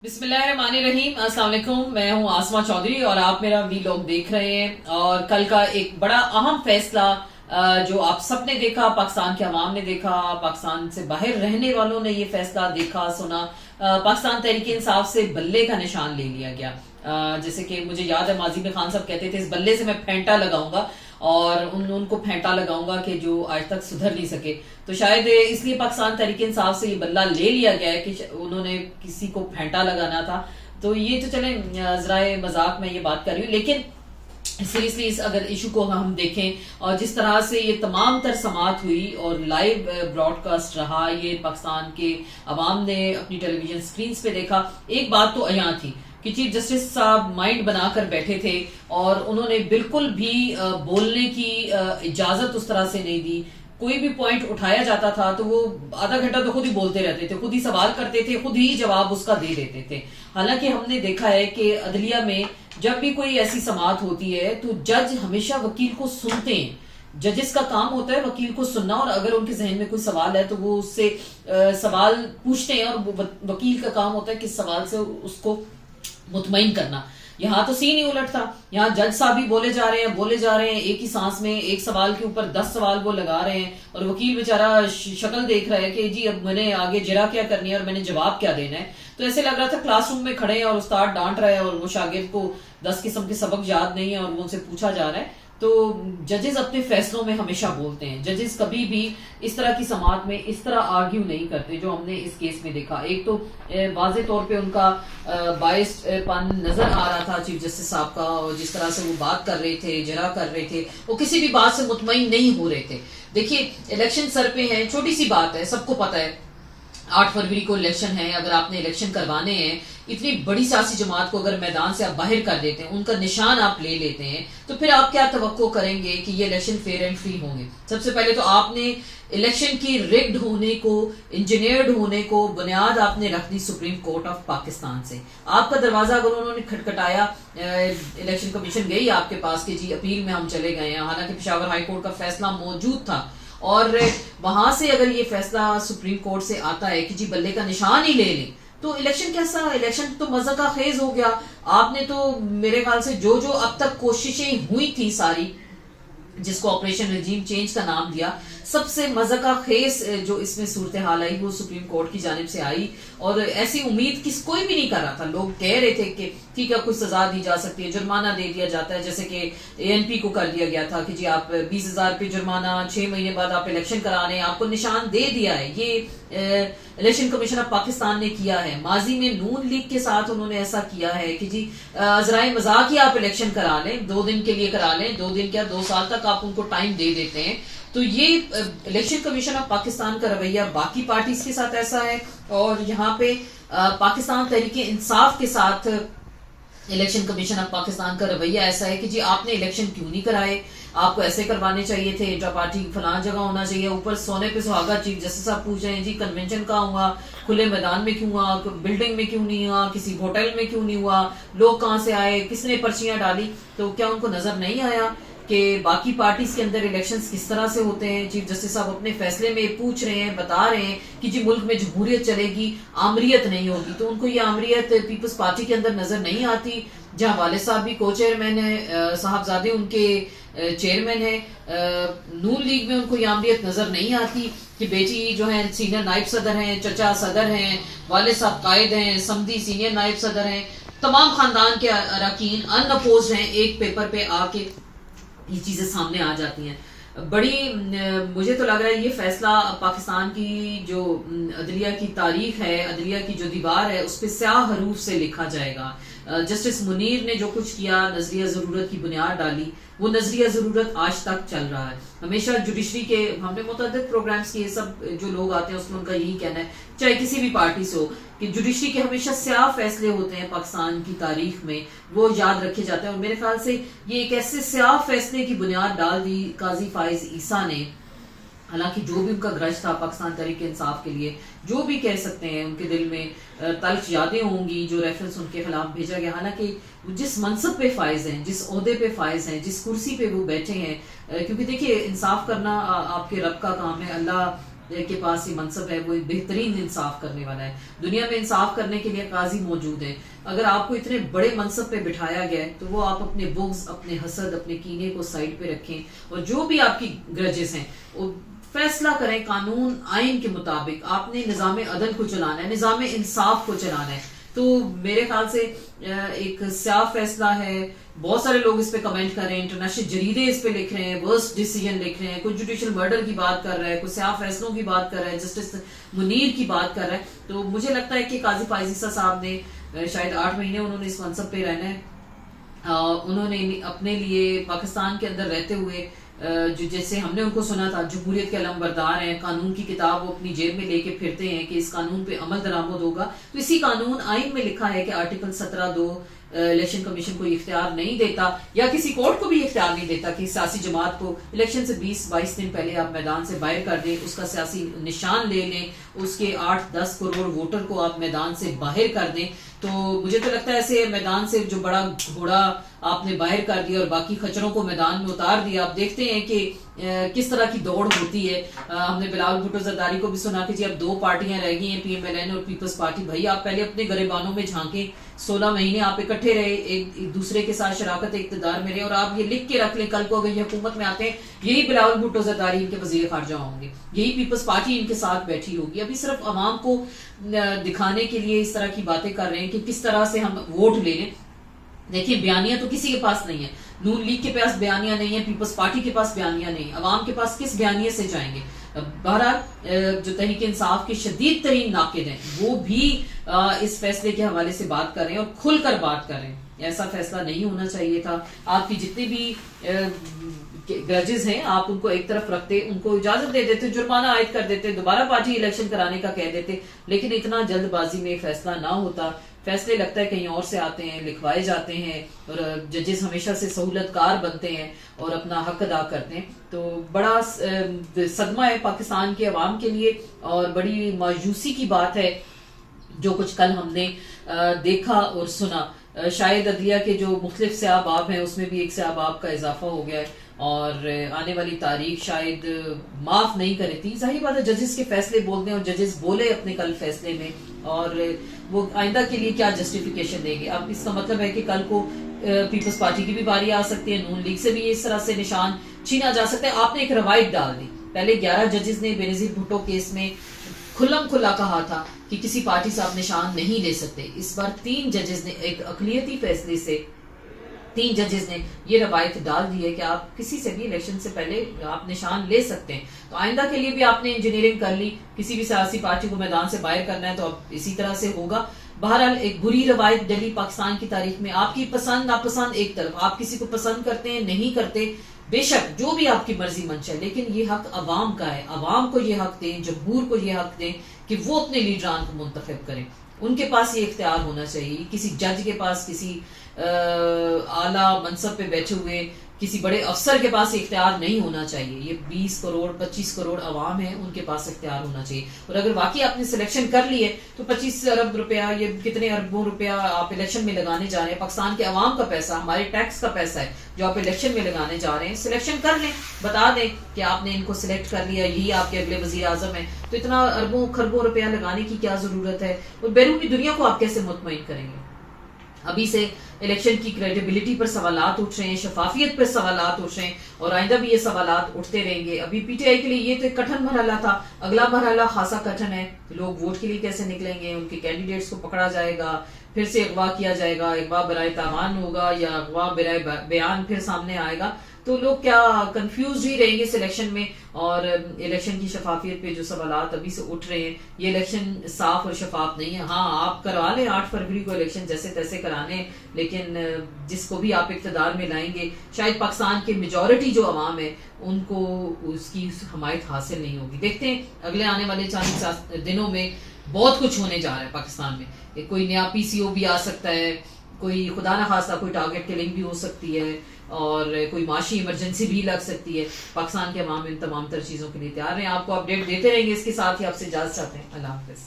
बिस्मिल्लाहिर्रहमानिर्रहीम, अस्सलाम वालेकुम। मैं हूं आसमा चौधरी और आप मेरा वीलॉग देख रहे हैं। और कल का एक बड़ा अहम फैसला जो आप सबने देखा, पाकिस्तान के अवाम ने देखा, पाकिस्तान से बाहर रहने वालों ने ये फैसला देखा सुना। पाकिस्तान तहरीक इंसाफ से बल्ले का निशान ले लिया गया। जैसे कि मुझे याद है माजी में खान साहब कहते थे इस बल्ले से मैं फेंटा लगाऊंगा और उनको फेंटा लगाऊंगा कि जो आज तक सुधर नहीं सके। तो शायद इसलिए पाकिस्तान तहरीक इंसाफ से ये बल्ला ले लिया गया है कि उन्होंने किसी को फेंटा लगाना था। तो ये तो चले जराए मजाक में ये बात कर रही हूँ, लेकिन सीरियसली इस अगर इशू को हम देखें और जिस तरह से ये तमाम तर समात हुई और लाइव ब्रॉडकास्ट रहा, ये पाकिस्तान के अवाम ने अपनी टेलीविजन स्क्रीन पे देखा। एक बात तो अयां थी कि चीफ जस्टिस साहब माइंड बनाकर बैठे थे और उन्होंने बिल्कुल भी बोलने की इजाजत उस तरह से नहीं दी। कोई भी पॉइंट उठाया जाता था तो वो आधा घंटा तो खुद ही बोलते रहते थे, खुद ही सवाल करते थे, खुद ही जवाब उसका दे देते थे। हालांकि हमने देखा है कि अदलिया में जब भी कोई ऐसी समाअत होती है तो जज हमेशा वकील को सुनते हैं। जजेस का काम होता है वकील को सुनना, और अगर उनके जहन में कोई सवाल है तो वो उससे सवाल पूछते हैं और वकील का काम होता है कि सवाल से उसको मुतमईन करना। यहाँ तो सीन ही उलट था। यहाँ जज साहब भी बोले जा रहे हैं, एक ही सांस में एक सवाल के ऊपर 10 सवाल वो लगा रहे हैं और वकील बेचारा शक्ल देख रहा है कि जी अब मैंने आगे जरा क्या करनी है और मैंने जवाब क्या देना है। तो ऐसे लग रहा था क्लासरूम में खड़े हैं और उस्ताद डांट रहा है और वो शागिर्द को 10 किस्म के सबक याद नहीं है और वो उनसे पूछा जा रहा है। तो जजेस अपने फैसलों में हमेशा बोलते हैं। जजेस कभी भी इस तरह की समाअत में इस तरह आर्ग्यू नहीं करते जो हमने इस केस में देखा। एक तो वाज़े तौर पे उनका बायस्डपन नजर आ रहा था चीफ जस्टिस साहब का, और जिस तरह से वो बात कर रहे थे, जरा कर रहे थे, वो किसी भी बात से मुतमईन नहीं हो रहे थे। देखिए इलेक्शन सर पे है, छोटी सी बात है, सबको पता है 8 फरवरी को इलेक्शन है। अगर आपने इलेक्शन करवाने हैं, इतनी बड़ी सियासी जमात को अगर मैदान से आप बाहर कर देते हैं, उनका निशान आप ले लेते हैं, तो फिर आप क्या तवक्को करेंगे कि ये इलेक्शन फेयर एंड फ्री होंगे। सबसे पहले तो आपने इलेक्शन की रिग्ड होने को, इंजीनियर्ड होने को बुनियाद आपने रख दी सुप्रीम कोर्ट ऑफ पाकिस्तान से। आपका दरवाजा अगर उन्होंने खटखटाया, इलेक्शन कमीशन गई आपके पास कि जी अपील में हम चले गए हैं, हालांकि पेशावर हाई कोर्ट का फैसला मौजूद था, और वहां से अगर ये फैसला सुप्रीम कोर्ट से आता है कि जी बल्ले का निशान ही ले लें, तो इलेक्शन कैसा, इलेक्शन तो मजा का खेज हो गया। आपने तो मेरे ख्याल से जो जो अब तक कोशिशें हुई थी सारी, जिसको ऑपरेशन रजीम चेंज का नाम दिया, सबसे मजा का खेस जो इसमें सूरत हाल आई वो सुप्रीम कोर्ट की जानिब से आई। और ऐसी उम्मीद कोई भी नहीं कर रहा था। लोग कह रहे थे कि ठीक है कुछ सजा दी जा सकती है, जुर्माना दे दिया जाता है, जैसे कि एएनपी को कर दिया गया था कि जी आप 20,000 पे जुर्माना, 6 महीने बाद आप इलेक्शन करा रहे हैं, आपको निशान दे दिया है। ये इलेक्शन कमीशन ऑफ पाकिस्तान ने किया है। माजी में नून लीग के साथ उन्होंने ऐसा किया है कि जी जराए मजाक ही आप इलेक्शन करा लें, 2 दिन के लिए करा लें, 2 दिन क्या 2 साल तक आप उनको टाइम दे देते हैं। तो ये इलेक्शन कमीशन ऑफ पाकिस्तान का रवैया बाकी पार्टीज के साथ ऐसा है, और यहाँ पे पाकिस्तान तहरीक इंसाफ के साथ इलेक्शन कमीशन ऑफ पाकिस्तान का रवैया ऐसा है कि जी आपने इलेक्शन क्यों नहीं कराए, आपको ऐसे करवाने चाहिए थे, इंट्रा पार्टी फलां जगह होना चाहिए। ऊपर सोने पे सुहागा चीफ जस्टिस साहब पूछ रहे हैं जी कन्वेंशन कहाँ हुआ, खुले मैदान में क्यों हुआ, बिल्डिंग में क्यों नहीं हुआ, किसी होटल में क्यों नहीं हुआ, लोग कहाँ से आए, किसने पर्चियां डाली। तो क्या उनको नजर नहीं आया कि बाकी पार्टीज के अंदर इलेक्शंस किस तरह से होते हैं। चीफ जस्टिस साहब अपने फैसले में पूछ रहे हैं, बता रहे हैं कि जी मुल्क में जमहूरियत चलेगी, आमरीयत नहीं होगी। तो उनको ये आमरीयत पीपल्स पार्टी के अंदर नजर नहीं आती, जहां वाले साहब भी को चेयरमैन है, साहबजादे उनके चेयरमैन है। नून लीग में उनको ये आमरीयत नजर नहीं आती कि बेटी जो है सीनियर नायब सदर हैं, चचा सदर हैं, वाले साहब कायद हैं, समदी सीनियर नायब सदर हैं, तमाम खानदान के अरकान अनअपोज्ड हैं। एक पेपर पे आके ये चीजें सामने आ जाती हैं। बड़ी मुझे तो लग रहा है ये फैसला पाकिस्तान की जो अदलिया की तारीख है, अदलिया की जो दीवार है, उस पर स्याह हरूफ से लिखा जाएगा। जस्टिस मुनीर ने जो कुछ किया, नजरिया जरूरत की बुनियाद डाली, वो नजरिया जरूरत आज तक चल रहा है। हमेशा जुडिशरी के हमने मुतअद्दिद प्रोग्राम्स किए, सब जो लोग आते हैं उसमें उनका यही कहना है, चाहे किसी भी पार्टी से हो, कि जुडिशरी के हमेशा स्याह फैसले होते हैं पाकिस्तान की तारीख में, वो याद रखे जाते हैं। और मेरे ख्याल से ये एक ऐसे स्याह फैसले की बुनियाद डाल दी काजी फाइज ईसा ने। हालांकि जो भी उनका ग्रज था पाकिस्तान तहरीक इंसाफ के लिए, जो भी कह सकते हैं, उनके दिल में तल्ख यादें होंगी जो रेफरेंस उनके खिलाफ भेजा गया। हालांकि जिस मनसब पे फायज हैं, जिस ओहदे पे फायज हैं, जिस कुर्सी पे वो बैठे हैं, क्योंकि देखिए इंसाफ करना आपके रब का काम है। अल्लाह के पास ये मनसब है, वो बेहतरीन इंसाफ करने वाला है। दुनिया में इंसाफ करने के लिए काजी मौजूद है। अगर आपको इतने बड़े मनसब पे बिठाया गया है तो वो आप अपने बुग्ज, अपने हसद, अपने कीने को साइड पे रखें और जो भी आपकी ग्रजेस हैं वो फैसला करें कानून आइन के मुताबिक। आपने निजाम अदल को चलाना है, निजाम इंसाफ को चलाना है। तो मेरे ख्याल से एक स्याह फैसला है। बहुत सारे लोग इस पे कमेंट कर रहे हैं, इंटरनेशनल जरीदे इस पे लिख रहे हैं, वर्स्ट डिसीजन लिख रहे हैं, कोई जुडिशियल मर्डर की बात कर रहा है, कोई स्याह फैसलों की बात कर रहा है, जस्टिस मुनीर की बात कर रहा है। तो मुझे लगता है कि काजी फायजीसा साहब ने शायद 8 महीने उन्होंने इस मनसब पे रहना है। उन्होंने अपने लिए पाकिस्तान के अंदर रहते हुए जो जैसे हमने उनको सुना था जमहूरियत के अलमबरदार हैं, कानून की किताब वो अपनी जेब में लेके फिरते हैं कि इस कानून पे अमल दरामद होगा। तो इसी कानून आइन में लिखा है कि आर्टिकल 17(2) इलेक्शन कमीशन को इख्तियार नहीं देता या किसी कोर्ट को भी इख्तियार नहीं देता कि सियासी जमात को इलेक्शन से 20-22 दिन पहले आप मैदान से बाहर कर दें, उसका सियासी निशान ले लें, उसके 8-10 करोड़ वोटर को आप मैदान से बाहर कर दें। तो मुझे तो लगता है ऐसे मैदान से जो बड़ा घोड़ा आपने बाहर कर दिया और बाकी खच्चरों को मैदान में उतार दिया। आप देखते हैं कि किस तरह की दौड़ होती है। हमने बिलावल भुट्टो जरदारी को भी सुना कि जी अब 2 पार्टियां रह गई हैं, PMLN और पीपल्स पार्टी। भाई आप पहले अपने गरेबानों में झांके, 16 महीने आप इकट्ठे रहे, एक दूसरे के साथ शराकत इक्तदार में रहे, और आप ये लिख के रख लें कल को अगर ये हुकूमत में आते हैं यही बिलावल भुट्टो जरदारी इनके वजीर खारजा होंगे, यही पीपल्स पार्टी इनके साथ बैठी होगी। अभी सिर्फ अवाम को दिखाने के लिए इस तरह की बातें कर रहे हैं कि किस तरह से हम वोट ले लें। देखिए बयानिया तो किसी के पास नहीं है, नून लीग के पास बयानिया नहीं है, पीपल्स पार्टी के पास बयानिया नहीं है, अवाम के पास किस बयानिया से जाएंगे। बहरहाल जो तहरीक इंसाफ के शदीद तरीन नाकिद हैं वो भी इस फैसले के हवाले से बात कर रहे हैं और खुलकर बात कर रहे हैं। ऐसा फैसला नहीं होना चाहिए था। आपकी जितनी भी ग्रजेस हैं आप उनको एक तरफ रखते, उनको इजाजत दे देते, जुर्माना आयद कर देते, दोबारा पार्टी इलेक्शन कराने का कह देते, लेकिन इतना जल्दबाजी में फैसला ना होता। फैसले लगता है कहीं और से आते हैं, लिखवाए जाते हैं, और जजेस हमेशा से सहूलतकार बनते हैं और अपना हक अदा करते हैं। तो बड़ा सदमा है पाकिस्तान के अवाम के लिए और बड़ी मायूसी की बात है जो कुछ कल हमने देखा और सुना। शायद अदलिया के जो मुख्तलिफ स्याबाब हैं उसमें भी एक स्याबाब का इजाफा हो गया है और आने वाली तारीख शायद माफ नहीं करे थी। जाहिर बात है जजेस के फैसले बोलते हैं और जजेस बोले अपने कल फैसले में, और वो आइंदा के लिए क्या जस्टिफिकेशन देंगे। अब इसका मतलब है कि कल को पीपल्स पार्टी की भी बारी आ सकती है, नून लीग से भी इस तरह से निशान छीना जा सकता है। आपने एक रवायत डाल दी। पहले 11 जजेस ने बेनजीर भुट्टो केस में खुल्लम खुल्ला कहा था कि किसी पार्टी से आप निशान नहीं ले सकते। इस बार 3 जजेस ने एक अकलियती फैसले से 3 जजेस ने ये रवायत डाल दी है कि आप किसी से भी इलेक्शन से पहले आप निशान ले सकते हैं। तो आइंदा के लिए भी आपने इंजीनियरिंग कर ली, किसी भी सियासी पार्टी को मैदान से बाहर करना है तो अब इसी तरह से होगा। बहरहाल एक बुरी रवायत डली पाकिस्तान की तारीख में। आपकी पसंद नापसंद एक तरफ, आप किसी को पसंद करते हैं नहीं करते, बेशक जो भी आपकी मर्जी मंच है, लेकिन ये हक अवाम का है। अवाम को ये हक दें, जमहूर को ये हक दें कि वो अपने लीडरान को मुंतखब करें। उनके पास ये इख्तियार होना चाहिए। किसी जज के पास, किसी आला मनसब पे बैठे हुए किसी बड़े अफसर के पास इख्तियार नहीं होना चाहिए। ये 20 करोड़ 25 करोड़ अवाम है, उनके पास इख्तियार होना चाहिए। और अगर वाकई आपने सिलेक्शन कर ली है तो 25 अरब रुपया, ये कितने अरबों रुपया आप इलेक्शन में लगाने जा रहे हैं। पाकिस्तान के अवाम का पैसा, हमारे टैक्स का पैसा है जो आप इलेक्शन में लगाने जा रहे हैं। सिलेक्शन कर लें, बता दें कि आपने इनको सिलेक्ट कर लिया, यही आपके अगले वजीर आजम है। तो इतना अरबों खरबों रुपया लगाने की क्या जरूरत है। और बैरूनी दुनिया को आप कैसे मुतमईन करेंगे। अभी से इलेक्शन की क्रेडिबिलिटी पर सवालात उठ रहे हैं, शफाफियत पर सवालात उठ रहे हैं और आइंदा भी ये सवालात उठते रहेंगे। अभी पीटीआई के लिए ये तो कठिन मरहला था, अगला मरहला खासा कठिन है। लोग वोट के लिए कैसे निकलेंगे, उनके कैंडिडेट्स को पकड़ा जाएगा, फिर से अगवा किया जाएगा, अगवा बराए तावान होगा या अगवा बराए बयान फिर सामने आएगा। तो लोग क्या कंफ्यूज ही रहेंगे इस इलेक्शन में। और इलेक्शन की शफाफियत पे जो सवालात अभी से उठ रहे हैं, ये इलेक्शन साफ और शफाफ नहीं है। हाँ आप करवा लें 8 फरवरी को इलेक्शन जैसे तैसे कराने, लेकिन जिसको भी आप इक़्तिदार में लाएंगे शायद पाकिस्तान के मेजॉरिटी जो अवाम है उनको उसकी हमायत हासिल नहीं होगी। देखते हैं अगले आने वाले 40 दिनों में बहुत कुछ होने जा रहा है पाकिस्तान में। कोई नया पीसीओ भी आ सकता है, कोई खुदा न खास्ता कोई टारगेट किलिंग भी हो सकती है और कोई माशी इमरजेंसी भी लग सकती है। पाकिस्तान के अवाम इन तमाम तर चीजों के लिए तैयार हैं। आपको अपडेट देते रहेंगे। इसके साथ ही आपसे इजाजत चाहते हैं। अल्लाह हाफिज।